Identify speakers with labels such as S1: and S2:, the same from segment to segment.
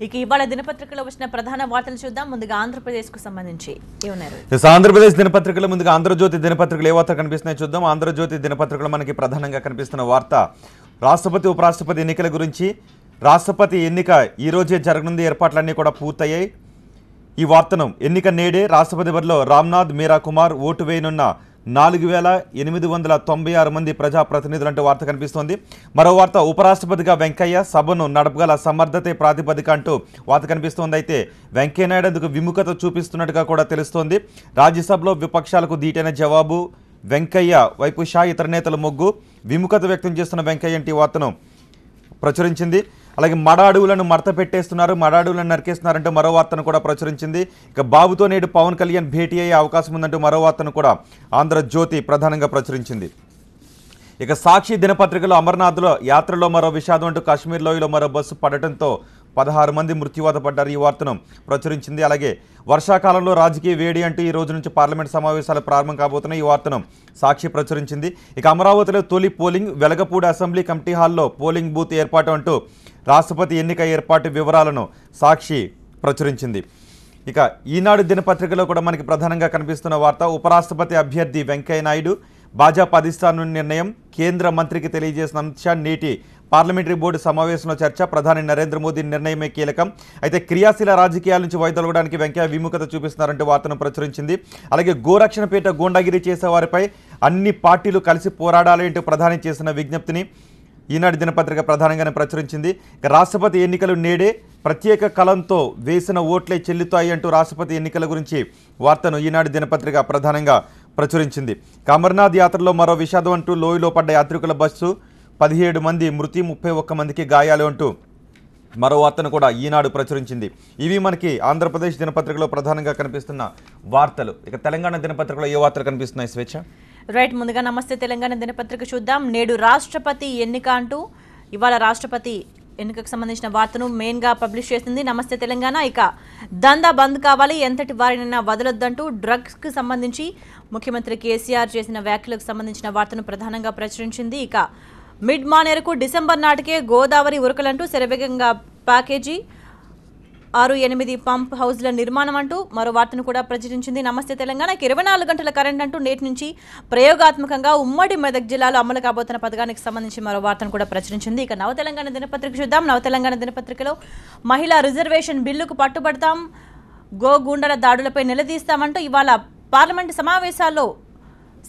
S1: ఇక ఇవాళ దినపత్రికలో వచ్చిన ప్రధాన వార్తలు చూద్దాం. ముందుగా ఆంధ్రప్రదేశ్ కు సంబంధించి ఏమన్నారు?
S2: ఆంధ్రప్రదేశ్ దినపత్రికలో ముందుగా ఆంధ్రజ్యోతి దినపత్రికలు ఏ వార్త కనిపిస్తున్నాయో చూద్దాం. ఆంధ్రజ్యోతి దినపత్రికలో మనకి ప్రధానంగా కనిపిస్తున్న వార్త రాష్ట్రపతి ఉపరాష్ట్రపతి ఎన్నికల గురించి. రాష్ట్రపతి ఎన్నిక ఈ రోజే జరగనుంది, ఏర్పాట్లన్నీ కూడా పూర్తయ్యాయి. ఈ వార్తను ఎన్నిక నేడే, రాష్ట్రపతి బరిలో రామ్నాథ్ మీరా కుమార్, ఓటు వేయనున్న 4896 మంది ప్రజాప్రతినిధులంటూ వార్త కనిపిస్తోంది. మరో వార్త ఉపరాష్ట్రపతిగా వెంకయ్య, సభను నడపగల సమర్థతే ప్రాతిపదిక అంటూ వార్త కనిపిస్తోంది. అయితే వెంకయ్యనాయుడు అందుకు విముఖత చూపిస్తున్నట్టుగా కూడా తెలుస్తోంది. రాజ్యసభలో విపక్షాలకు దీటైన జవాబు, వెంకయ్య వైపు షా, ఇతర నేతల మొగ్గు, విముఖత వ్యక్తం చేస్తున్న వెంకయ్య ఈ వార్తను ప్రచురించింది. అలాగే మడ అడవులను మడత పెట్టేస్తున్నారు, మడ అడవులను నరికేస్తున్నారంటూ మరో వార్తను కూడా ప్రచురించింది. ఇక బాబుతో నేడు పవన్ కళ్యాణ్ భేటీ అయ్యే అవకాశం ఉందంటూ మరో వార్తను కూడా ఆంధ్రజ్యోతి ప్రధానంగా ప్రచురించింది. ఇక సాక్షి దినపత్రికలో అమర్నాథ్లో యాత్రలో మరో విషాదం అంటూ కాశ్మీర్ లోయలో మరో బస్సు పడటంతో 16 మంది మృత్యువాత పడ్డారు. ఈ వార్తను ప్రచురించింది. అలాగే వర్షాకాలంలో రాజకీయ వేడి అంటూ ఈ రోజు నుంచి పార్లమెంట్ సమావేశాలు ప్రారంభం కాబోతున్నాయి. ఈ వార్తను సాక్షి ప్రచురించింది. ఇక అమరావతిలో తొలి పోలింగ్, వెలగపూడి అసెంబ్లీ కమిటీ హాల్లో పోలింగ్ బూత్ ఏర్పాటు అంటూ రాష్ట్రపతి ఎన్నిక ఏర్పాటు వివరాలను సాక్షి ప్రచురించింది. ఇక ఈనాడు దినపత్రికలో కూడా మనకి ప్రధానంగా కనిపిస్తున్న వార్త ఉపరాష్ట్రపతి అభ్యర్థి వెంకయ్యనాయుడు, భాజపా అధిష్టానం నిర్ణయం, కేంద్ర మంత్రికి తెలియజేసిన అంశం, నేటి పార్లమెంటరీ బోర్డు సమావేశంలో చర్చ, ప్రధాని నరేంద్ర మోదీ నిర్ణయమే కీలకం. అయితే క్రియాశీల రాజకీయాల నుంచి వైదొలగడానికి వెంకయ్య విముఖత చూపిస్తున్నారంటూ వార్తను ప్రచురించింది. అలాగే గోరక్షణ పేట గూండాగిరి చేసే వారిపై అన్ని పార్టీలు కలిసి పోరాడాలి అంటూ ప్రధాని చేసిన విజ్ఞప్తిని ఈనాడు దినపత్రిక ప్రధానంగానే ప్రచురించింది. ఇక రాష్ట్రపతి ఎన్నికలు నేడే, ప్రత్యేక కలంతో వేసిన ఓట్లే చెల్లుతాయి అంటూ రాష్ట్రపతి ఎన్నికల గురించి వార్తను ఈనాడు దినపత్రిక ప్రధానంగా ప్రచురించింది. అమర్నాథ్ యాత్రలో మరో విషాదం అంటూ లోయలో పడ్డ యాత్రికుల బస్సు, 17 మంది మృతి, 31 మందికి గాయాలు అంటూ మరో వార్తను కూడా ఈనాడు ప్రచురించింది. ఇవి మనకి ఆంధ్రప్రదేశ్ దినపత్రికలో ప్రధానంగా కనిపిస్తున్న వార్తలు. ఇక తెలంగాణ దినపత్రికలో ఏ వార్తలు కనిపిస్తున్నాయి స్వేచ్ఛ?
S1: రైట్, ముందుగా నమస్తే తెలంగాణ దినపత్రిక చూద్దాం. నేడు రాష్ట్రపతి ఎన్నిక అంటూ ఇవాళ రాష్ట్రపతి ఎన్నికకు సంబంధించిన వార్తను మెయిన్గా పబ్లిష్ చేసింది నమస్తే తెలంగాణ. ఇక దందా బంద్ కావాలి, ఎంతటి వారినైనా వదలొద్దంటూ డ్రగ్స్కి సంబంధించి ముఖ్యమంత్రి కేసీఆర్ చేసిన వ్యాఖ్యలకు సంబంధించిన వార్తను ప్రధానంగా ప్రచురించింది. ఇక మిడ్ మానేరుకు డిసెంబర్ నాటికే గోదావరి ఉరకలంటూ శరవేగంగా ప్యాకేజీ, 6-8 పంప్ హౌజ్ల నిర్మాణం అంటూ మరో వార్తను కూడా ప్రచురించింది నమస్తే తెలంగాణకి. 24 గంటల కరెంట్ అంటూ నేటి నుంచి ప్రయోగాత్మకంగా ఉమ్మడి మెదక్ జిల్లాలో అమలు కాబోతున్న పథకానికి సంబంధించి మరో వార్తను కూడా ప్రచురించింది. ఇక నవ తెలంగాణ దినపత్రిక చూద్దాం. నవ తెలంగాణ దినపత్రికలో మహిళా రిజర్వేషన్ బిల్లుకు పట్టుబడతాం, గోగుండల దాడులపై నిలదీస్తామంటూ ఇవాళ పార్లమెంటు సమావేశాల్లో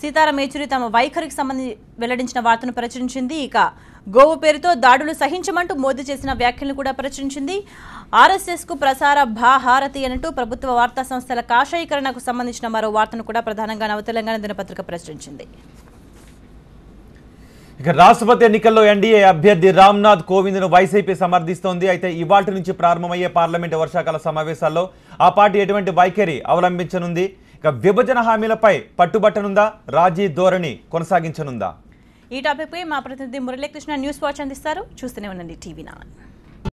S1: సీతారాం యేచూరి తమ వైఖరికి సంబంధించి వెల్లడించిన వార్తను ప్రచురించింది. ఇక గోవు పేరుతో దాడులు సహించమంటూ మోదీ చేసిన వ్యాఖ్యలను కూడా ప్రచురించింది. ఆర్ఎస్ఎస్కు ప్రసార భాహారతి అంటూ ప్రభుత్వ వార్తా సంస్థల కాషాయీకరణకు సంబంధించిన మరో వార్తను కూడా ప్రధానంగా నవ తెలంగాణ దినపత్రిక ప్రచురించింది.
S2: ఇక రాష్ట్రపతి ఎన్నికల్లో ఎన్డీఏ అభ్యర్థి రామ్నాథ్ కోవింద్ను వైసీపీ సమర్థిస్తోంది. అయితే ఇవాళ నుంచి ప్రారంభమయ్యే పార్లమెంటు వర్షాకాల సమావేశాల్లో ఆ పార్టీ ఎటువంటి వైఖరి అవలంబించనుంది? ఇక విభజన హామీలపై పట్టుబట్టనుందా? రాజీ ధోరణి కొనసాగించనుందా?
S1: ఈ టాపిక్ పై మా ప్రతినిధి మురళీకృష్ణ న్యూస్ వాచ్ అందిస్తారు. చూస్తూనే ఉండండి టీవీ9.